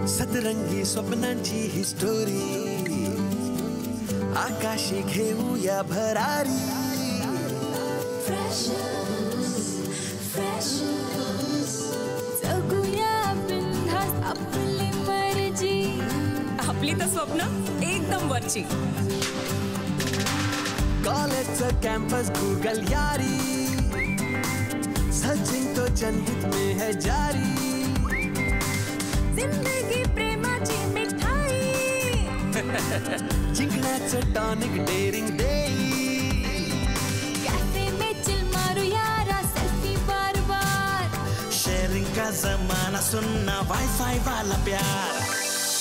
सतरंगी स्वप्नांची ही स्टोरी आकाशी घेऊया भरारी जगूया बिनधास्त आपली मर्जी आपली तर स्वप्न एकदम वरची कॉलेजचं कॅम्पस गूगल यारी सचिन तो जनहित में है जारी जिंदगी प्रेमाची मिठाई जिंकण्याचं टॉनिक डेरिंग देई कैफे में चिल मारू यारा सेल्फी बार बार शेयरिंग का जमाना सुनना वाईफाई वाला प्यार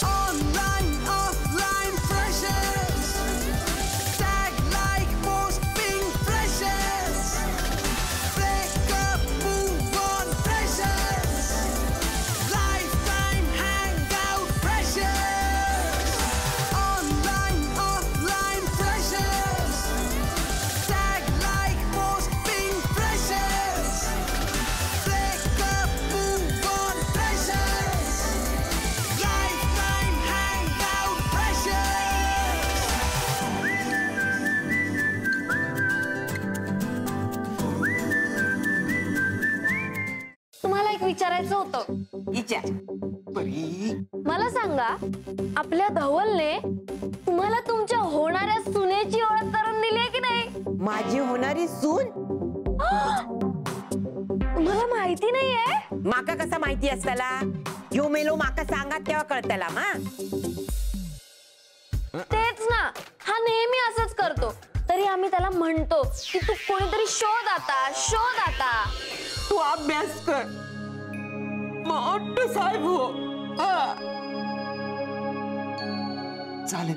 online offline freshers tag like posting freshers breakup move on freshers life time hang out freshers online offline freshers tag like posting freshers breakup move on freshers life time hang out freshers तुम्हाला एक विचारायचं होतं. मला सांगा, आपल्या धवलने तुम्हाला तुमच्या होणाऱ्या सुनेची ओळख करून दिली आहे की नाही? माझी होणारी सून तुम्हाला माहिती नाहीये? माका कसा माहिती असताला? ह्यो मेलो माका सांगा तेव्हा कळतला मा. तेच ना, हा नेहमी असंच करतो. तरी आम्ही त्याला म्हणतो की तू कोणीतरी शोध आता, शोध आता. तू अभ्यास कर, मोठं साहेब हो. चालेल,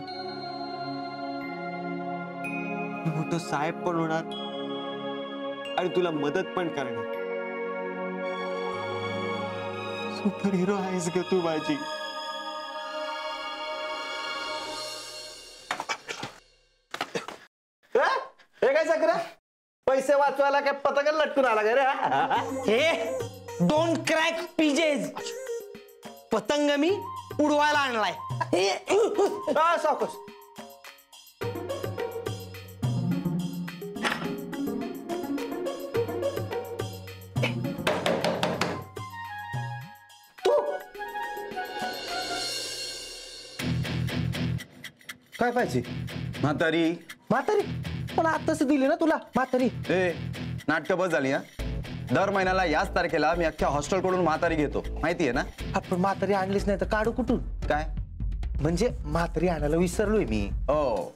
मी मोठं साहेब पण होणार आणि तुला मदत पण करणार. सुपर हिरो आहेस ग तू माझी. हे काय चक्र पैसे वाचवायला काय पतंग लटकून आला का रे? हे 2 क्रॅक पीजेस पतंग मी उडवायला आणलाय. सावकाश. काय पाहिजे? म्हातारी. म्हातारी पण आताच दिली ना तुला म्हातारी. ए नाटक बस झाली. दर महिन्याला याच तारखेला मी अख्ख्या हॉस्टेल कडून म्हातारी घेतो, माहितीये ना? आपण म्हातारी आणलीच नाही तर काढू कुठून? काय म्हणजे म्हातारी आणायला विसरलोय मी. हो,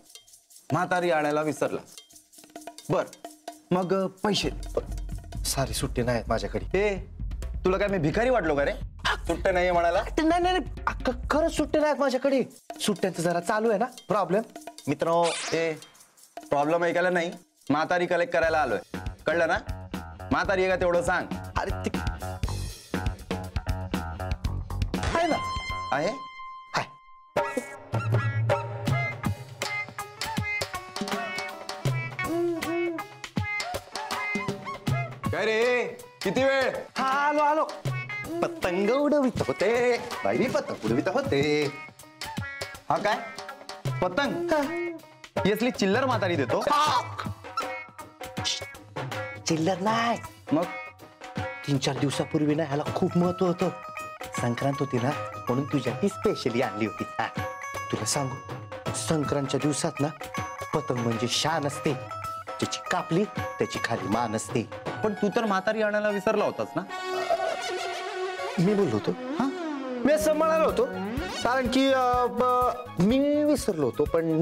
म्हातारी आणायला विसरला. बर मग पैसे? सारी सुट्टी नाहीत माझ्याकडे. ए तुला काय मी भिकारी वाटलो का रे? सुट्टे नाहीये म्हणाला? नाही नाही अक्का खरंच सुट्टे नाहीत माझ्याकडे. सुट्ट्यांचं जरा चालू आहे ना प्रॉब्लेम. मित्र ए प्रॉब्लेम ऐकायला नाही, म्हातारी कलेक्ट करायला आलोय, कळलं ना? म्हातारी आहे का तेवढं सांग. अरे ते आहे ना. आहे हाय. काय रे, किती वेळ? हा आलो आलो. पतंग उडवित होते बाई, पतंग उडवित होते. हा काय पतंग? ही असली चिल्लर म्हातारी देतो? चिल्लर नाही, मग 3-4 दिवसापूर्वी ना ह्याला खूप महत्व होतं. संक्रांत होती ना म्हणून तुझ्यासाठी स्पेशली आणली होती. तुला सांगू, संक्रांतच्या दिवसात ना पतंग म्हणजे शान असते. त्याची कापली त्याची खाली मान असते. पण तू तर म्हातारी आणायला विसरला होतास ना? मी बोललो होतो. हा मी असं म्हणालो होतो कारण की मी विसरलो होतो. पण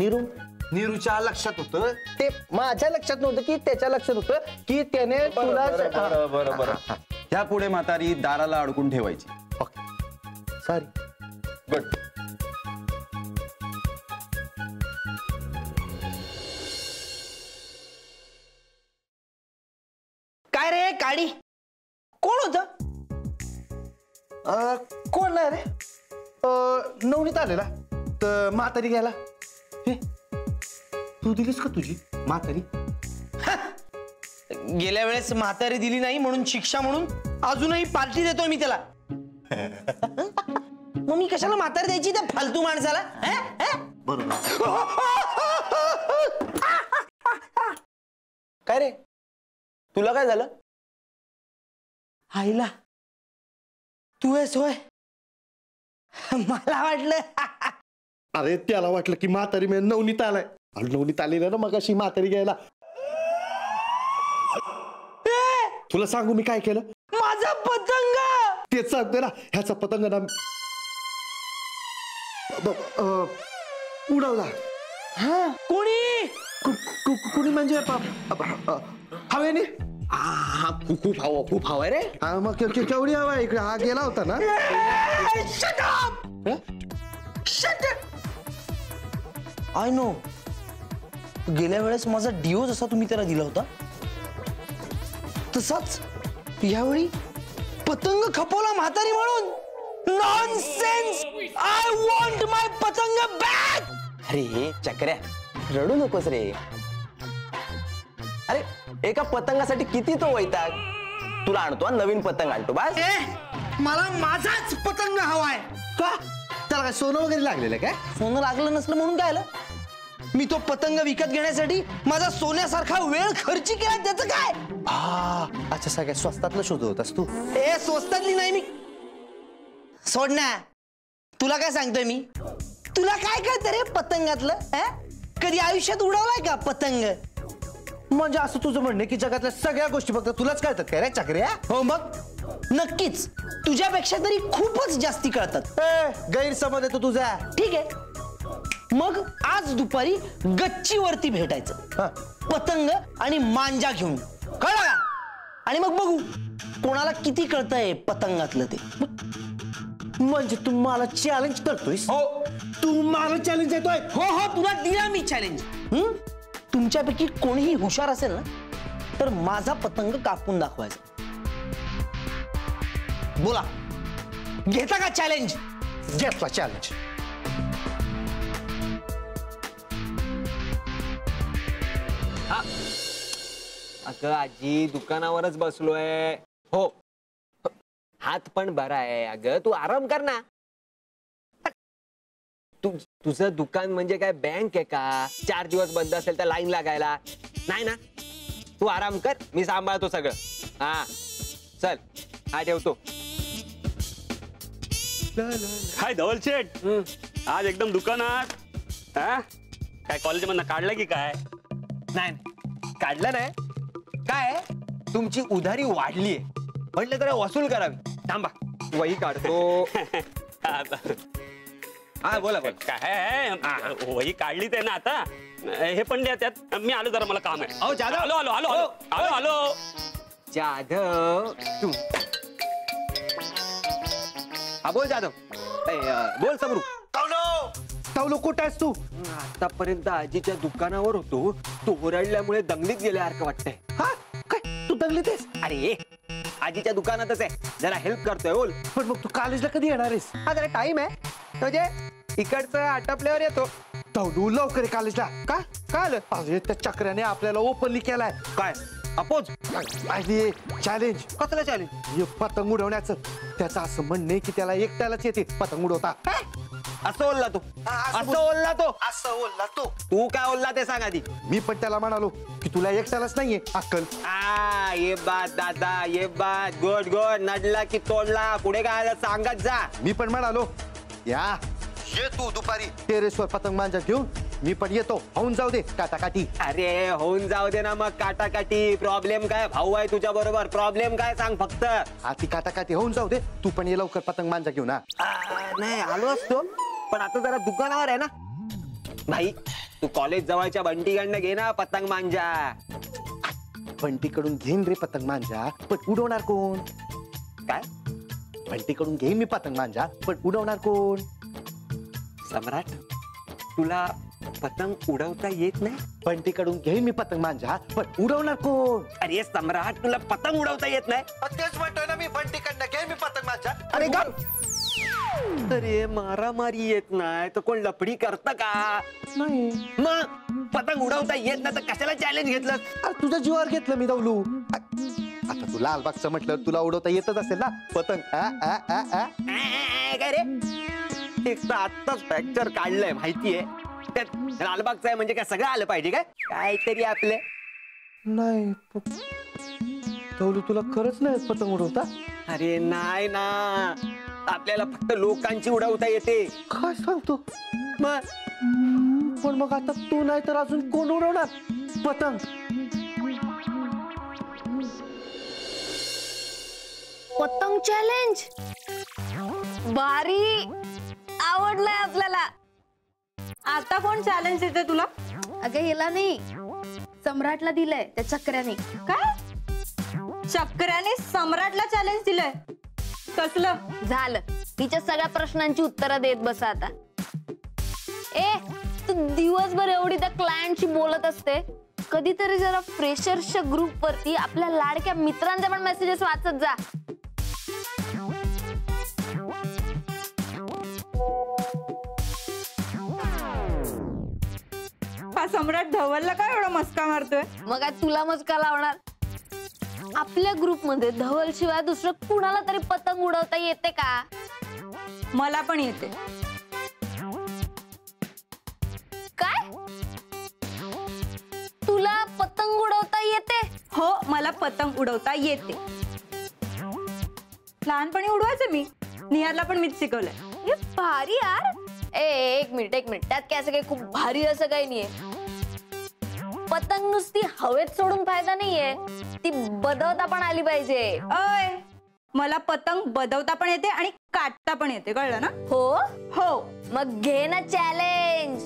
नीरूच्या लक्षात होतं, ते माझ्या लक्षात नव्हतं की त्याच्या लक्षात होतं की त्याने तुला. बरोबर. त्या पुढे म्हातारी दाराला अडकून ठेवायची. Okay sorry. गुड. काय रे काडी, कोण होत? कोण नाही रे, नवनीत आलेला तर म्हातारी घ्यायला. तू दिलीस का तुझी म्हातारी? गेल्या वेळेस म्हातारी दिली नाही म्हणून शिक्षा म्हणून अजूनही पार्टी देतोय मी त्याला. मग मी कशाला म्हातारी द्यायची त्या फालतू माणसाला? बरोबर. काय रे, तुला काय झालं? आईला तू आहेस होय? मला वाटलं. अरे त्याला वाटलं की म्हातारी मी नवनीत आलाय. नवनीत आलेला ना मग अशी म्हातारी घ्यायला. तुला सांगू मी काय केलं? माझा पतंग. तेच सांगते ना, ह्याचा पतंग ना उडवला. कोणी? कुणी म्हणजे हवेने. खूप हवा, खूप हवा रे. मग केवढी हवा इकडे? हा गेला होता ना. I know. गेल्या वेळेस माझा डिओ जसा तुम्ही त्याला दिला होता तसाच यावेळी पतंग खपवला म्हातारी म्हणून. नॉनसेन्स. आय वॉन्ट माय पतंग बॅक. अरे चक्र्या, रडू नकोस रे. अरे एका पतंगासाठी किती तो वैताग. तुला आणतो नवीन पतंग आणतो बस. मला माझाच पतंग हवाय. का? त्याला काय सोनं वगैरे लागलेलं काय? सोनं लागलं नसलं म्हणून काय आलं? मी तो पतंग विकत घेण्यासाठी माझा सोन्यासारखा वेळ खर्ची केला, त्याचं काय? अच्छा, सगळ्यात स्वस्तातलं शोधत होतास तू. स्वस्तातली नाही मी. सोड ना. तुला काय सांगतोय मी? तुला काय कळतं रे पतंगातलं? कधी आयुष्यात उडवलाय का पतंग? म्हणजे असं तुझं म्हणणं की जगातल्या सगळ्या गोष्टी फक्त तुलाच कळतात काय रे चक्र्या? हो मग नक्कीच. तुझ्यापेक्षा तरी खूपच जास्ती कळतात. गैरसमज येतो तुझा. ठीक आहे, मग आज दुपारी गच्चीवरती भेटायचं. पतंग आणि मांजा घेऊन, कळलं का? आणि मग बघू कोणाला किती कळतंय पतंगातलं ते. म्हणजे तू मला चॅलेंज करतोयस? हो. तू मला चॅलेंज देतोय? हो हो, तुला दिला मी चॅलेंज. तुमच्यापैकी कोणीही हुशार असेल ना तर माझा पतंग कापून दाखवायचा. बोला, घेता का चॅलेंज? घेतला चॅलेंज. अगं आजी, दुकानावरच बसलोय. हो, हात पण बरा आहे. अगं तू आराम कर ना. तुझं दुकान म्हणजे काय बँक आहे का? 4 दिवस बंद असेल तर लाईन लागायला नाही ना. तू आराम कर, मी सांभाळतो सगळं. हा चल, हा ठेवतो. काय धवल शेठ, आज एकदम दुकानात? काय कॉलेज मधनं काढलं की काय? नाही काढलं नाही. काय तुमची उधारी वाढलीये, म्हटलं तर वसूल करावी. थांबा, वही काढतो. हा बोला बोला. काय वही काढली ते ना आता. हे पण द्या त्यात. मी आलो जरा, मला काम आहे. अहो जाधव, आलो आलो आलो आलो आलो आलो. जाधव तू. हा बोल जाधव. बोल सबरू. तावलो कुठं आहेस तू? आतापर्यंत आजीच्या दुकानावर होतो. तू ओरडल्यामुळे दंगलीत गेल्यासारखं वाटतंय. हा काय तू दंगलीतेस? अरे आजीच्या दुकानातच आहे, जरा हेल्प करतोय. बोल. पण मग तू कॉलेजला कधी येणार आहेस? हा जरा टाइम आहे, म्हणजे इकडचं आटपल्यावर येतो. तावलू लवकर कॉलेजला. का? आलं? अरे त्या चक्राने आपल्याला ओपनली केलाय. काय अपोज? चॅलेंज. कसलं चॅलेंज? हे पतंग उडवण्याचं. त्याचं असं म्हणणे की त्याला एकट्यालाच येते पतंग उडवता. असं बोलला तो? असं बोलला तो? असं बोलला तो. तू काय बोलला ते सांग आधी. मी पण त्याला म्हणालो की तुला एकट्यालाच नाहीये अक्कल. ये बात दादा, ये बात. Good good. नडला की तोडला. पुढे काय सांगत जा. मी पण म्हणालो या ये तू दुपारी टेरेसवर पतंग मांजा घेऊन. मी पण येतो, होऊन जाऊ दे काटाकाटी. अरे होऊन जाऊ दे ना मग काटाकाटी. प्रॉब्लेम काय? भाऊ आहे तुझ्या बरोबर. प्रॉब्लेम काय सांग फक्त. हा ती काटाकाटी होऊन जाऊ दे. तू पण ये लवकर पतंग मांजा घेऊन. नाही आलो असतो, पण आता जरा दुकानावर आहे ना. भाई तू कॉलेज जवळच्या बंटीकडनं घे ना पतंग मांजा. बंटीकडून घेईन रे पतंग मांजा, पण उडवणार कोण? काय? बंटीकडून घेईन मी पतंग मांजा, पण उडवणार कोण? सम्राट, तुला पतंग उडवता येत नाही? बंटीकडून घेईन मी पतंग मांजा, पण उडवणार कोण? अरे सम्राट, तुला पतंग उडवता येत नाही? तेच म्हणतोय ना मी. बंटीकडनं घेईन मी पतंग मांजा. अरे गा. अरे मारामारी येत नाही तर कोण लपडी करत का? नाही. मग पतंग उडवता येत नाही तर कशाला चॅलेंज घेतलं? अरे तुझ्या जीवावर घेतलं मी दवलू. आता तू लालबागचं म्हटलं, तुला उडवता येतच असेल ना पतंग. काय रे? टेक्सचं आत्ताच फ्रॅक्चर काढलंय माहितीये. त्यात लालबागचं आहे म्हणजे काय सगळं आलं पाहिजे काय? काहीतरी आपले. नाही धवलू, तुला खरंच नाही पतंग उडवता? अरे नाही ना, आपल्याला फक्त लोकांची उडवता येते. काय सांगतो? मग पण मग आता तू नाही तर अजून कोण उडवणार पतंग? पतंग चॅलेंज भारी आवडलंय आपल्याला. आता कोण चॅलेंज देते तुला? अगं हिला नाही, सम्राटला दिलंय त्या चक्र्याने. काय चक्राने सम्राटला चॅलेंज दिलंय? कसलं? झालं, तिच्या सगळ्या प्रश्नांची उत्तरं देत बसा आता. ए तू दिवसभर एवढी त्या क्लायंटशी बोलत असते, कधीतरी जरा फ्रेशर्सच्या ग्रुप वरती आपल्या लाडक्या मित्रांचे पण मेसेजेस वाचत जा. हा सम्राट धवलला काय एवढा मस्का मारतोय? मग आज तुला मस्का लावणार. आपल्या ग्रुप मध्ये धवल शिवाय दुसरं कुणाला तरी पतंग उडवता येते का? मला पण येते. काय तुला पतंग उडवता येते? हो मला पतंग उडवता येते. लहानपणी उडवायचं मी. निहारला पण मीच शिकवलंय. हे भारी यार. एक मिनिट त्यात काय असं काही खूप भारी असं काही नाहीये. पतंग नुसती हवेत सोडून फायदा नाहीये, ती बदवता पण आली पाहिजे. अय मला पतंग बदवता पण येते आणि काटता पण येते, कळलं ना? हो हो. मग घे ना चॅलेंज.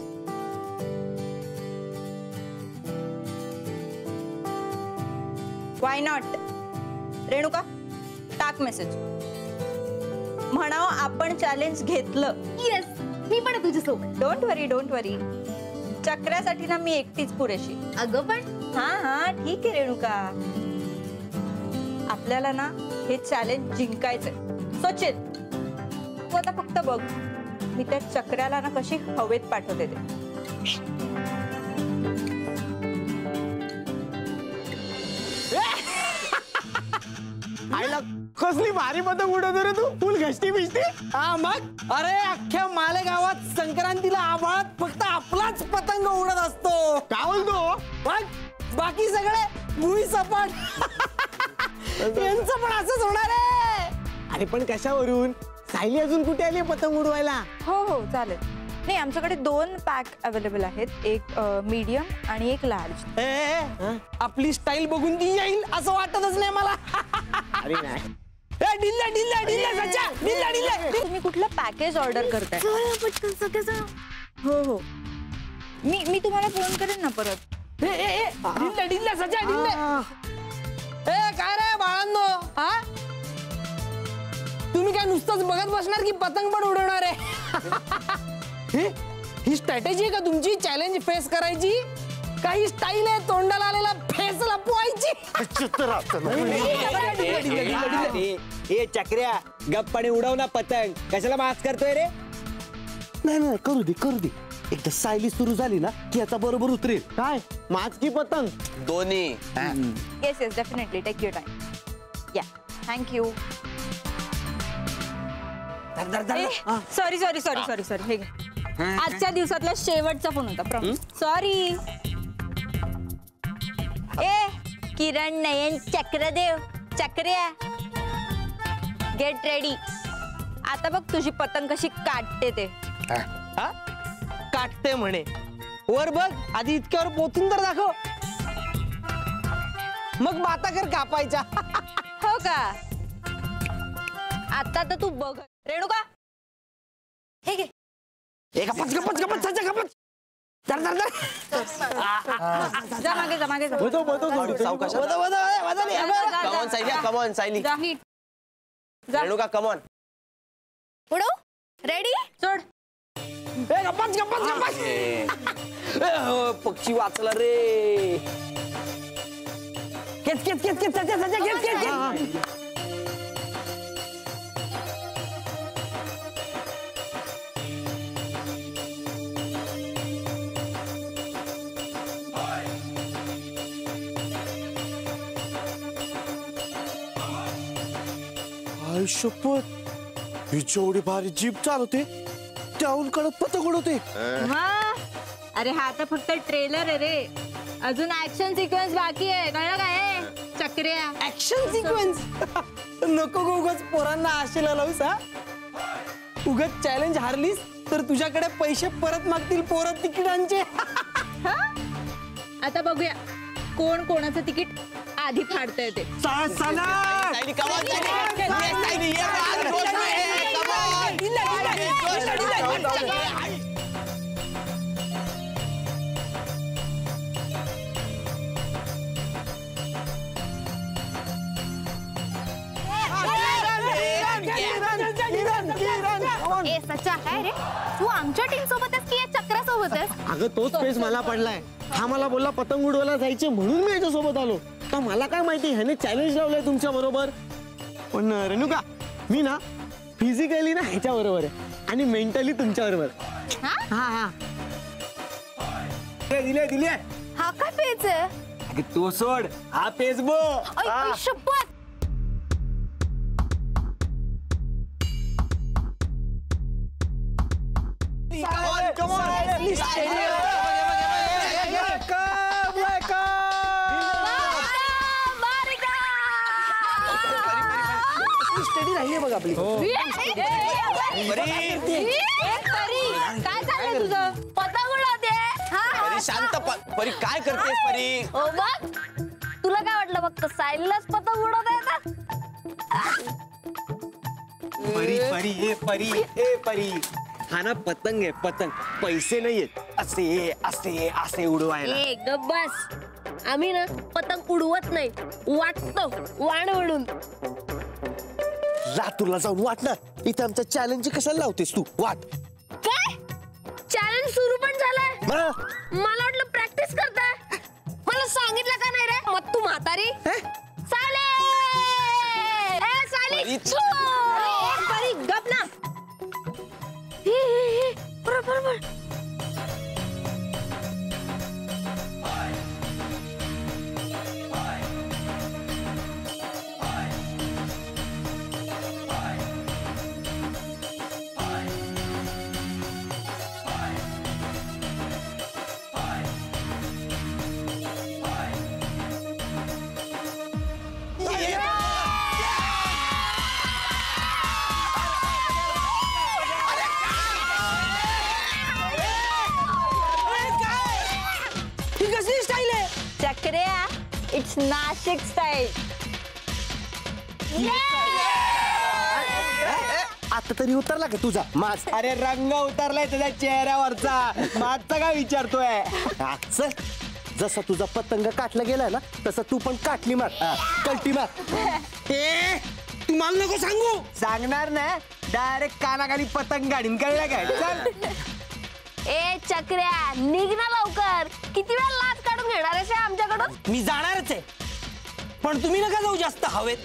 Why not? रेणुका टाक मेसेज, म्हणावं आपण चॅलेंज घेतलं. येस, मी पण तुझ्यासोबत. डोंट वरी चक्रासाठी ना मी एकटीच पुरेशी. अगं पण हा ठीक आहे रेणुका, आपल्याला ना हे चॅलेंज जिंकायचंय. सचिन तू आता फक्त बघ, मी त्या चक्राला ना कशी हवेत पाठवते ते. आईला कसली भारी पतंग उडवतो रे तू, फुल घष्टी बिष्टी. हा मग अरे अख्ख्या मालेगावात संक्रांतीला आभाळात फक्त आपलाच पतंग उडत असतो. काय बोलतो? मग बाकी सगळे भुई सपाट. यांचं पण असंच होणार आहे. अरे पण कशावरून? सायली अजून कुठे आली पतंग उडवायला? हो चालेल. नाही आमच्याकडे 2 पॅक अवेलेबल आहेत, एक मीडियम आणि एक लार्ज. आपली स्टाईल बघून ती येईल असं वाटतच नाही मला. अरे नाही. तुम्ही कुठलं पॅकेज ऑर्डर करताय? हो मी तुम्हाला फोन करेन ना परत. काय रे बाळांनो, हा तुम्ही काय नुसतंच बघत बसणार की पतंग पण उडवणार आहे? ही स्ट्रॅटेजी आहे का तुमची चॅलेंज फेस करायची? काही स्टाईल आहे तोंडाला आलेला फेस लपवायची. ए चक्र्या गप्पाने उडव ना पतंग, कशाला मास करतोय रे? नाही करू दे. एकदा सायली सुरू झाली ना की याचा बरोबर उतरेल. काय माच की पतंग? दोन्ही. Yes definitely take your time. या थँक्यू. सॉरी हे घे. आजच्या दिवसातला शेवटचा फोन होता. सॉरी. किरण नयन चक्रदेव चक्र्या गेट रेडी. आता बघ तुझी पतंग कशी काटते ते. काटते म्हणे. वर बघ आधी इतक्यावर पोचून तर दाखव, मग बाता कर कापायच्या. हो का? आता तर तू बघ. रेणुका हे घे. गपच जा मागे कमॉन सायली. रेणुका कमॉन. उडव. रेडी? सोड. पक्षी वाचला रे. शपथ, ही जेवढी भारी जीप चालवते त्याहून कडक पतंग उडवते. अरे हा आता फक्त ट्रेलर आहे रे, अजून ऍक्शन सिक्वेन्स बाकी आहे, कळलं काय? चक्र्या ऍक्शन सिक्वेन्स नको गो, उगाच पोरांना आशेला लावूस. हा उगाच चॅलेंज हारलीस तर तुझ्याकडे पैसे परत मागतील पोरं तिकिटांचे. आता बघूया कोण कोणाचं तिकीट आधी फाडतंय ते. ए सच्चा, काय रे तू आमच्या टीम सोबतच की या चक्रासोबतच? अगं तोच पेस मला पडलाय. हा मला बोलला पतंग उडवायला जायचे म्हणून मी याच्यासोबत आलो. तर मला काय माहिती ह्याने चॅलेंज लावलंय तुमच्या बरोबर. पण रेणुका, मी ना फिजिकली ना ह्याच्या बरोबर आहे आणि मेंटली तुमच्या बरोबर. हा दिले. हा काय पेच आहे? तो सोड, हा पेस बो. शपथ. स्टडी राहिली बघ आपली. काय चाललंय तुझं? पतंग उडवते. परी शांत परी, काय करतेस परी? हो बघ, तुला काय वाटलं फक्त सायलीलाच पतंग उडवता येतात? परी हा ना पतंग आहे, पतंग. पैसे नाहीयेत, असे असे असे उडवायला. ए गप्प बस. आम्ही ना पतंग उडवत नाही, वाटतो वाण उडून. लातूरला जाऊन वाटणार. इथे आमच्या चॅलेंज कशाला लावतेस तू? वाट. काय चॅलेंज सुरू पण झालाय? मला वाटलं प्रॅक्टिस करताय. मला सांगितलं का नाही रे? मग तू म्हातारी. साले साली परी गप ना. बरोबर. चक्र्या, इट्स नाशिक स्टाईल. आता तरी उतरला का तुझा मास्क? अरे रंग उतरलाय त्याच्या चेहऱ्यावरचा, मागचा काय विचारतोय? चल, जसा तुझा पतंग काटला गेलाय ना तसं तू पण काटली मार, कल्टी मार. तू मला नको सांगू. सांगणार ना, डायरेक्ट कानाखाली पतंग गाडीन, कळलं काय? चल. ए चक्र्या, निघ ना लवकर. किती वेळ लाच काढून घेणार आहेस आमच्याकडून? मी जाणारच आहे, पण तुम्ही नका जाऊ जास्त हवेत.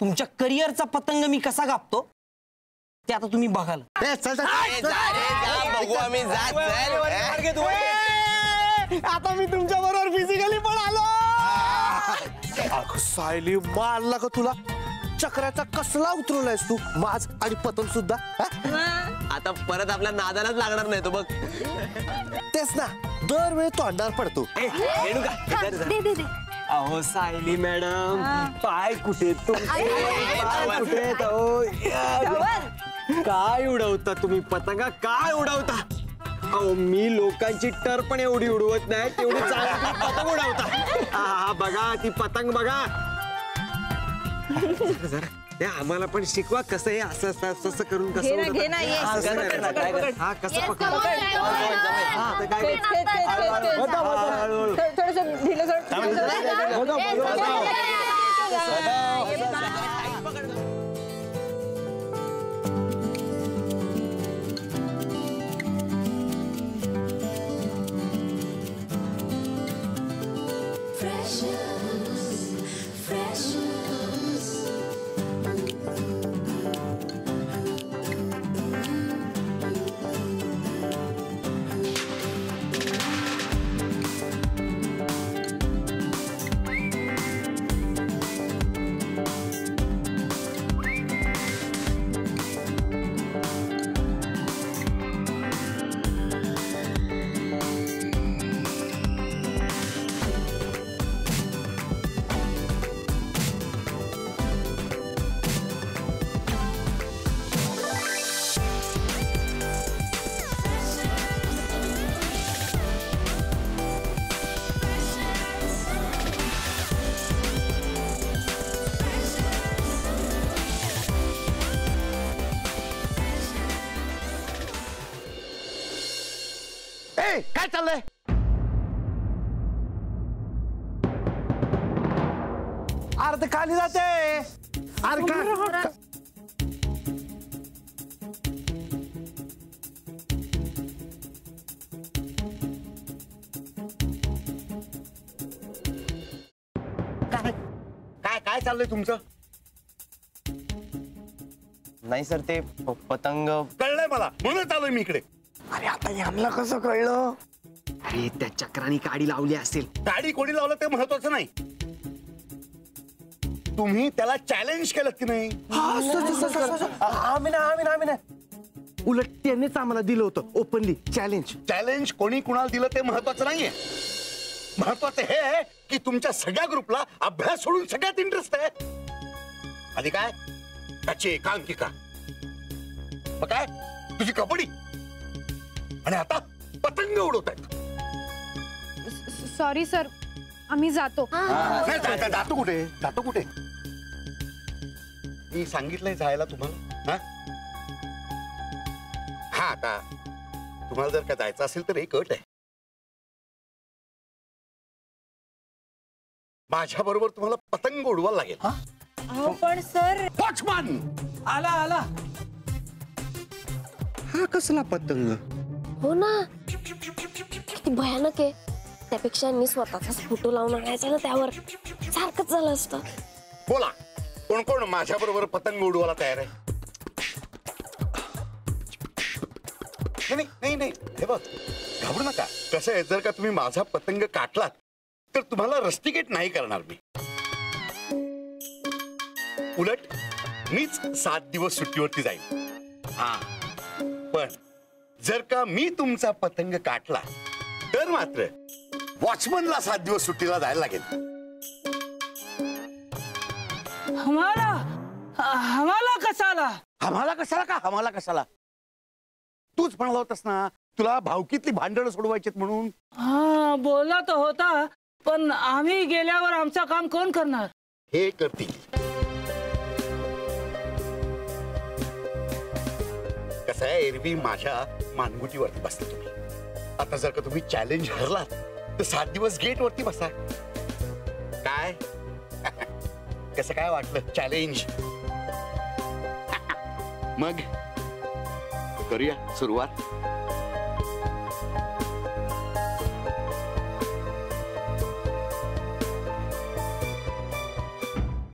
तुमच्या करिअरचा पतंग मी कसा कापतो ते आता तुम्ही बघाल. बघू आम्ही. आता मी तुमच्या बरोबर फिजिकली पण आलो. सायली मारला का तुला? चक्राचा कसला उतरवलायस तू? माज आणि पतंग सुद्धा. आता परत आपल्या नादालाच लागणार नाही तो बघ. तेच ना, दरवेळी तोंडावर पडतो. दे. अहो सायली मॅडम, पाय कुठे काय उडवता तुम्ही पतंगा? काय उडवता? अहो मी लोकांची टर पण एवढी उडवत नाही, तेवढी चांगली पतंग उडवता. हा बघा ती पतंग बघा. जरा आम्हाला पण शिकवा कसं आहे, असं करून कसं ए काय चाललंय? अर्ध खाली जाते. अरे का काय काय चाललंय तुमचं? नाही सर ते पतंग कळलंय मला, म्हणून आलोय मी इकडे. अरे आता यांना कसं कळलं? अरे त्या चक्राने काडी लावली असेल. गाडी कोणी लावलं ते महत्वाचं नाही, तुम्ही त्याला चॅलेंज केलं की नाही? आम्ही ना उलट त्यांनीच आम्हाला दिलं होतं ओपनली चॅलेंज. चॅलेंज कोणी कुणाला दिलं ते महत्वाचं नाहीये. महत्वाचं हे आहे की तुमच्या सगळ्या ग्रुपला अभ्यास सोडून सगळ्यात इंटरेस्ट आहे. आधी काय त्याची एकांकिका, मग काय तुझी कबड्डी, आणि आता पतंग उडवत आहेत. सॉरी सर, आम्ही जातो. जातो कुठे? जातो कुठे? मी सांगितलंय जायला तुम्हाला. हा आता तुम्हाला जर का जायचं असेल तर एक अट आहे, माझ्या बरोबर तुम्हाला पतंग उडवायला लागेल. पण सर वॉचमन आला आला. हा कसला पतंग? हो ना, किती भयानक आहे. त्यापेक्षा मी स्वतःचाच फोटो लावून आणायचा ना, त्यावर सारखंच झालं असतं. बोला, कोण कोण माझ्या बरोबर पतंग उडवायला तयार आहे? नाही नाही नाही, हे बघ घाबरू नका. कसं आहे, जर का तुम्ही माझा पतंग काटलात तर तुम्हाला रस्टिकेट नाही करणार मी. उलट मीच 7 दिवस सुट्टीवरती जाईन. हा, पण जर का मी तुमचा पतंग काटला तर मात्र वॉचमनला 7 दिवस सुट्टीला जायला लागेल. हमाला कसाला? आम्हाला कशाला का? आम्हाला कशाला? तूच म्हणाला होतास ना तुला भावकीतली भांडणं सोडवायचीत म्हणून. हा बोलला तर होता, पण आम्ही गेल्यावर आमचं काम कोण करणार? हे करतील. कसं आहे, एरवी माझ्या मानगुटीवरती बसता तुम्ही. आता जर का तुम्ही चॅलेंज हरलात तर 7 दिवस गेट वरती बसा. काय कसं काय वाटलं चॅलेंज? मग करूया सुरुवात.